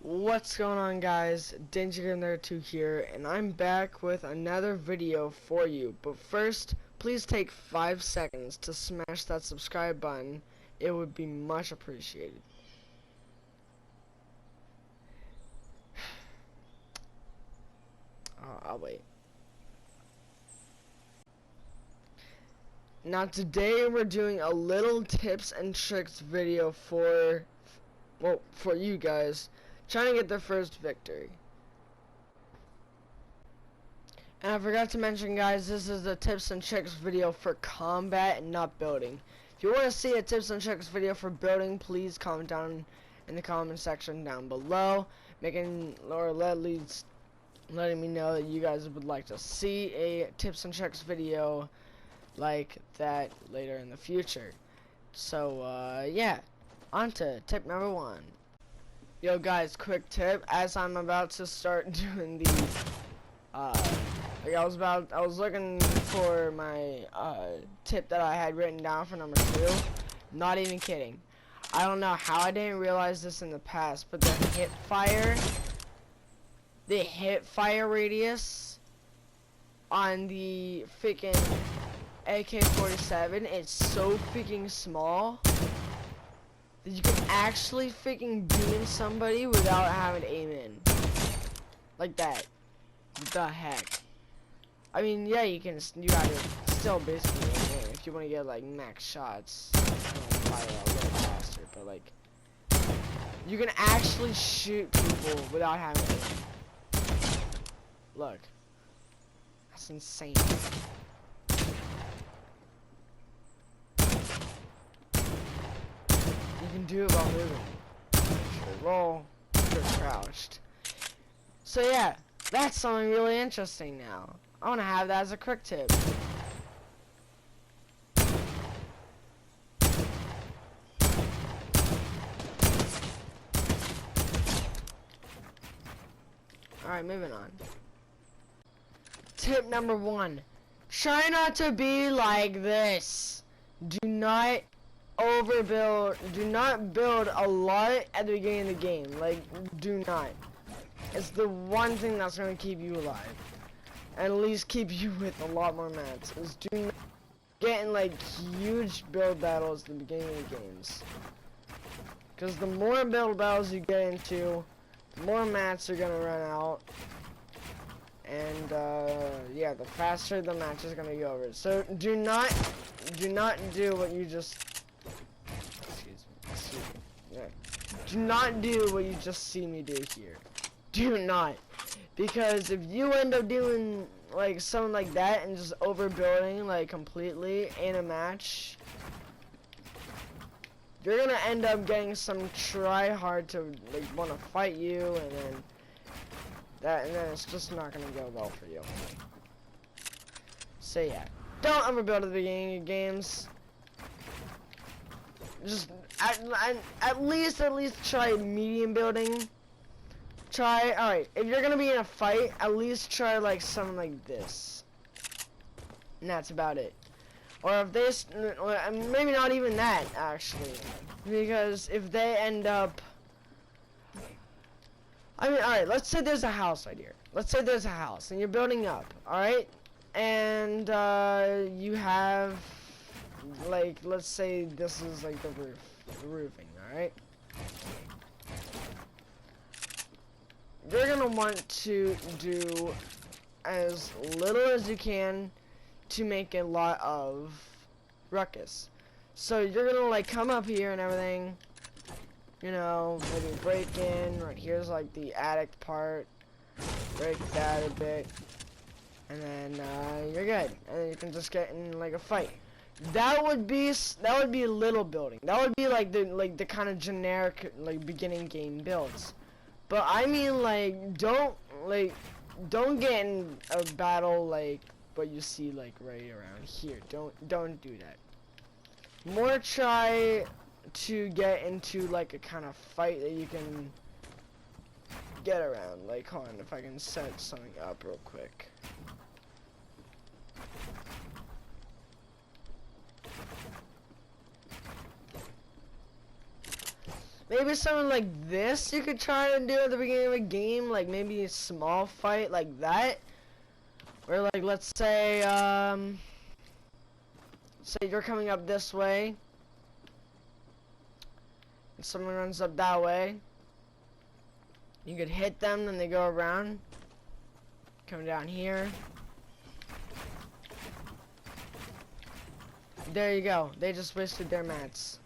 What's going on, guys? Danger2 here, and I'm back with another video for you. But first, please take 5 seconds to smash that subscribe button. It would be much appreciated. I'll wait. Now today we're doing a little tips and tricks video for you guys trying to get the first victory. And I forgot to mention, guys, this is a tips and tricks video for combat and not building. If you want to see a tips and tricks video for building, please comment down in the comment section down below, letting me know that you guys would like to see a tips and tricks video like that later in the future. So yeah, on to tip number 1. Yo guys, quick tip, as I'm about to start doing the like I was looking for my tip that I had written down for number 2. Not even kidding. I don't know how I didn't realize this in the past, but the hip fire radius on the freaking AK-47, it's so freaking small that you can actually freaking beam somebody without having to aim in. Like that. What the heck? I mean, yeah, you gotta still basically aim in if you want to get like max shots. Fire a little faster, but like you can actually shoot people without having to aim. Look. That's insane. You can do it while moving. If you roll, you're crouched. So yeah, that's something really interesting now. I want to have that as a quick tip. Alright, moving on. Tip number 1. Try not to be like this. Do not overbuild. Do not build a lot at the beginning of the game. Like, do not. It's the one thing that's going to keep you alive. And at least keep you with a lot more mats. Is do not get in like huge build battles at the beginning of the games. Because the more build battles you get into, the more mats are going to run out. And yeah, the faster the match is going to be over. So do not do what you just do not do what you just see me do here. Do not. Because if you end up doing like something like that and just overbuilding like completely in a match, you're gonna end up getting some try hard to like want to fight you, and then it's just not gonna go well for you. So yeah, don't overbuild at the beginning of games. Just at least try medium building. Alright, if you're gonna be in a fight, at least try like something like this. And that's about it. Or if this, maybe not even that, actually. Because if they end up, I mean, alright, let's say there's a house right here. Let's say there's a house, and you're building up, alright? And, you have, like, let's say this is like the roofing, alright? You're gonna want to do as little as you can to make a lot of ruckus. So you're gonna like come up here and everything, you know, maybe break in. Right here's like the attic part, break that a bit, and then you're good. And then you can just get in like a fight. That would be little building. That would be like the kind of generic like beginning game builds. But I mean, like, don't get in a battle like what you see like right around here. Don't do that. More try to get into like a kind of fight that you can get around. Like, hold on, if I can set something up real quick. maybe something like this you could try to do at the beginning of a game, like maybe a small fight like that. Or like, let's say you're coming up this way, and someone runs up that way. You could hit them, then they go around. Come down here. There you go. They just wasted their mats.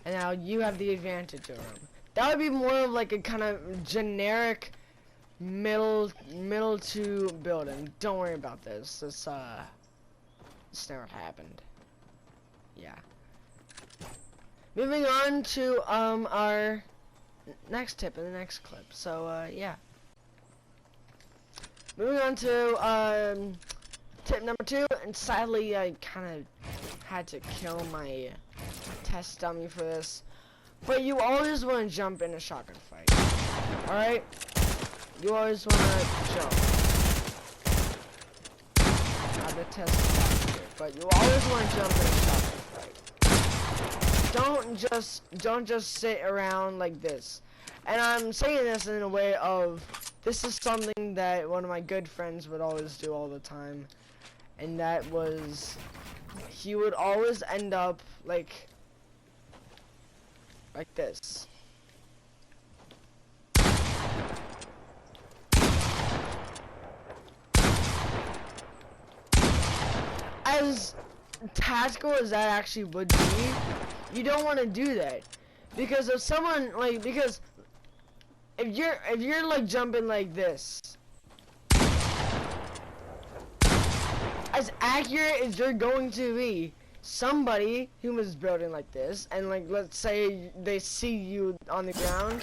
And now you have the advantage over them. That would be more of like a kind of generic middle to building. Don't worry about this. This never happened. Yeah. Moving on to our next tip in the next clip. So yeah. Moving on to tip number 2, and sadly I kind of had to kill my test dummy for this. But you always want to jump in a shotgun fight. Alright? You always want to jump. Not the test factory, but you always want to jump in a shotgun fight. Don't just sit around like this. And I'm saying this in a way of, this is something that one of my good friends would always do all the time. And that was, he would always end up like this. As tactical as that actually would be, you don't want to do that. Because if someone, like, because if you're like jumping like this, as accurate as you're going to be, somebody who was building like this, and like, let's say they see you on the ground,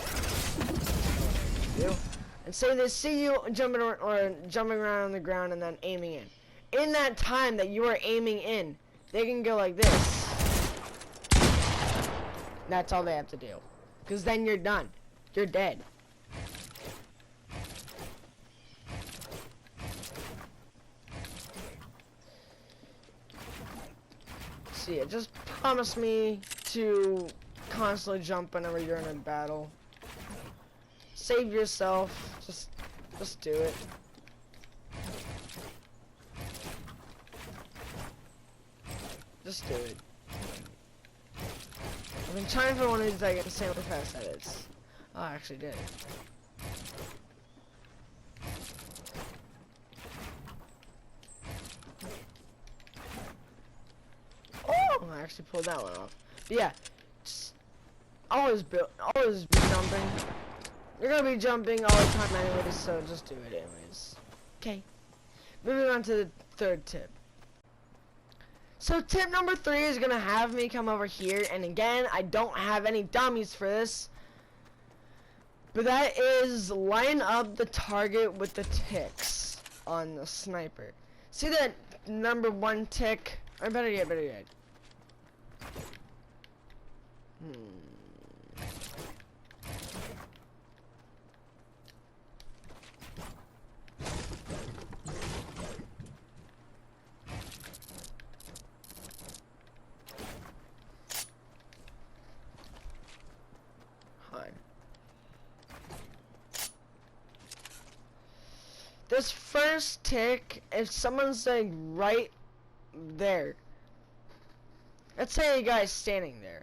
and say they see you jumping around on the ground and then aiming in. In that time that you are aiming in, they can go like this. That's all they have to do. Because then you're done. You're dead. So yeah, just promise me to constantly jump whenever you're in a battle. Save yourself. Just do it. Just do it. I've been trying for one of these, I get the same fast edits. Oh, I actually did. Oh, I actually pulled that one off. But yeah, just always be jumping. You're gonna be jumping all the time anyways, so just do it anyways. Okay. Moving on to the 3rd tip. So tip number 3 is gonna have me come over here, and again, I don't have any dummies for this, but that is line up the target with the ticks on the sniper. See that number 1 tick? Or better yet. This first tick, if someone's like right there, let's say a guy's standing there,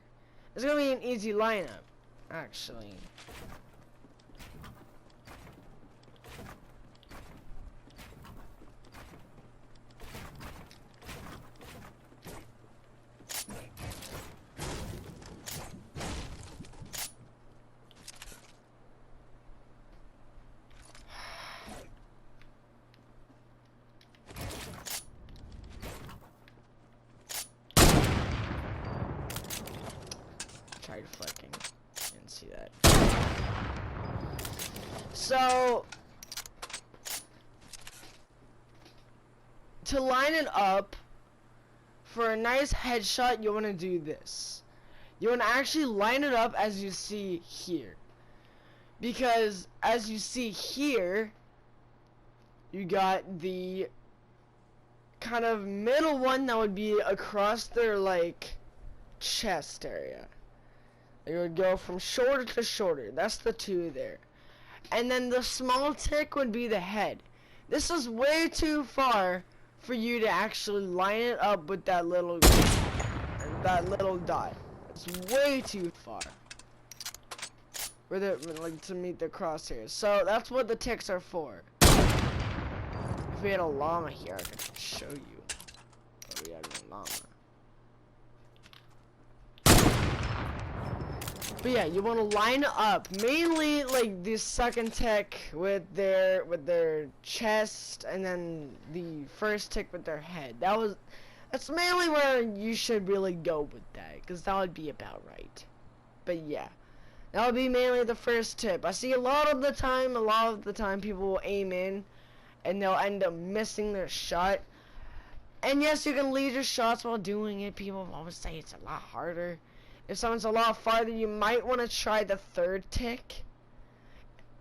it's gonna be an easy lineup, actually. Try deflecting. Didn't see that. So to line it up for a nice headshot, you want to do this. You want to actually line it up as you see here, because as you see here, you got the kind of middle one that would be across their like chest area. It would go from shoulder to shoulder. That's the two there. And then the small tick would be the head. This is way too far for you to actually line it up with that little dot. It's way too far. Like to meet the crosshairs. So that's what the ticks are for. If we had a llama here, I could show you. But we had a llama. But yeah, you want to line up mainly like the second tick with their chest, and then the first tick with their head. That's mainly where you should really go with that, because that would be about right. But yeah, that would be mainly the first tip. I see a lot of the time people will aim in and they'll end up missing their shot. And yes, you can lead your shots while doing it. People always say it's a lot harder. If someone's a lot farther, you might want to try the third tick.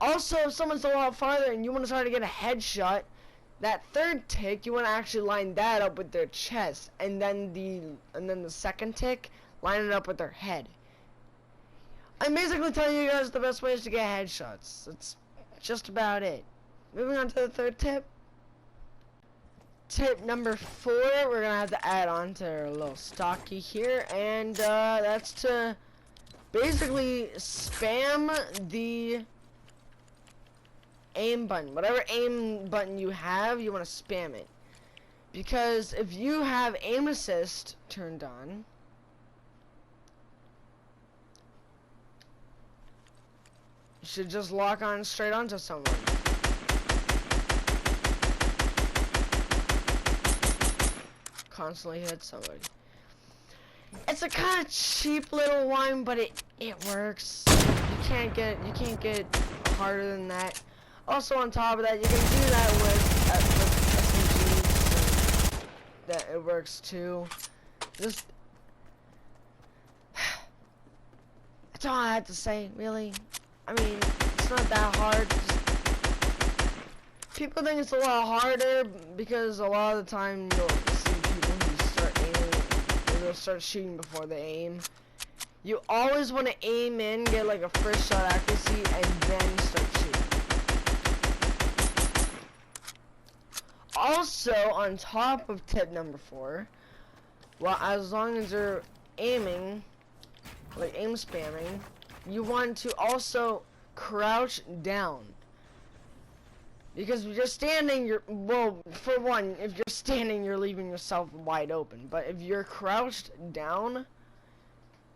Also, if someone's a lot farther and you want to try to get a headshot, that third tick, you want to actually line that up with their chest, and then the second tick, line it up with their head. I'm basically telling you guys the best ways to get headshots. That's just about it. Moving on to the third tip. Tip number 4, we're gonna have to add on to our little stocky here, and that's to basically spam the aim button. Whatever aim button you have, you want to spam it, because if you have aim assist turned on, you should just lock on straight onto someone. Constantly hit somebody. It's a kind of cheap little one, but it works. You can't get harder than that. Also, on top of that, you can do that with SMGs. That it works too. Just that's all I had to say, really. I mean, it's not that hard. People think it's a lot harder because a lot of the time you'll see people who start aiming, or they'll start shooting before they aim. You always want to aim in, get like a first shot accuracy, and then start shooting. Also, on top of tip number 4, well, as long as you're aiming, like aim spamming, you want to also crouch down. Because if you're standing, well, for one, if you're standing, you're leaving yourself wide open. But if you're crouched down,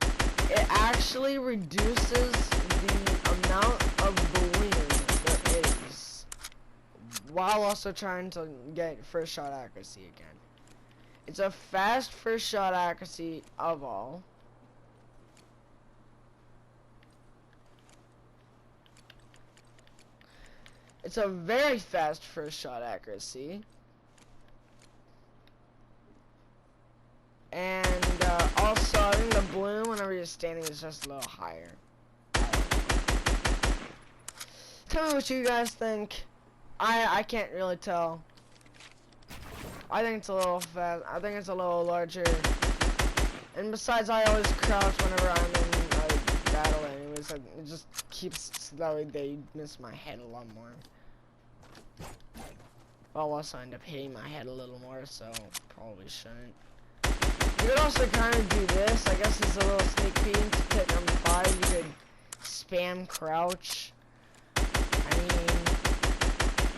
it actually reduces the amount of balloon there is, while also trying to get first shot accuracy again. It's a fast first shot accuracy of all. It's a very fast first shot accuracy. And also, I think the bloom whenever you're standing is just a little higher. Tell me what you guys think. I can't really tell. I think it's a little fast. I think it's a little larger. And besides, I always crouch whenever I'm in a battle anyways. It just keeps, that way they miss my head a lot more. I'll also end up hitting my head a little more, so probably shouldn't. You could also kind of do this. I guess it's a little sneak peek into tip number 5. You could spam crouch. I mean,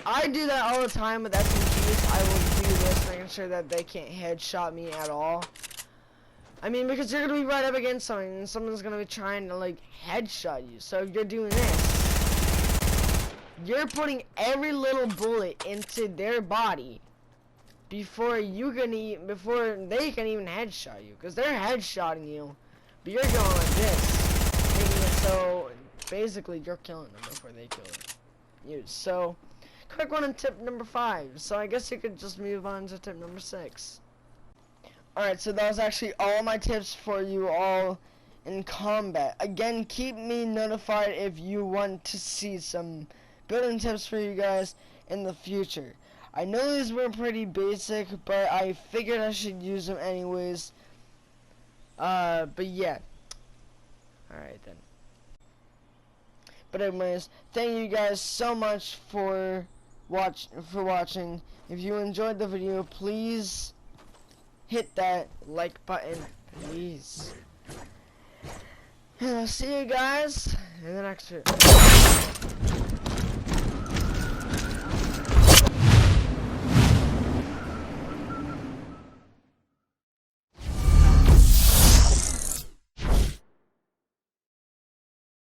I do that all the time with SMGs. I will do this, making sure that they can't headshot me at all. I mean, because you're gonna be right up against someone, and someone's gonna be trying to like headshot you. So if you're doing this, you're putting every little bullet into their body before they can even headshot you, because they're headshotting you, but you're going like this, making it so basically you're killing them before they kill you. So, quick one on tip number 5. So I guess you could just move on to tip number 6. Alright, so that was actually all my tips for you all in combat. Again, keep me notified if you want to see some building tips for you guys in the future. I know these were pretty basic, but I figured I should use them anyways. But yeah. Alright then. But anyways, thank you guys so much for watching. If you enjoyed the video, please hit that like button, please. And I'll see you guys in the next video.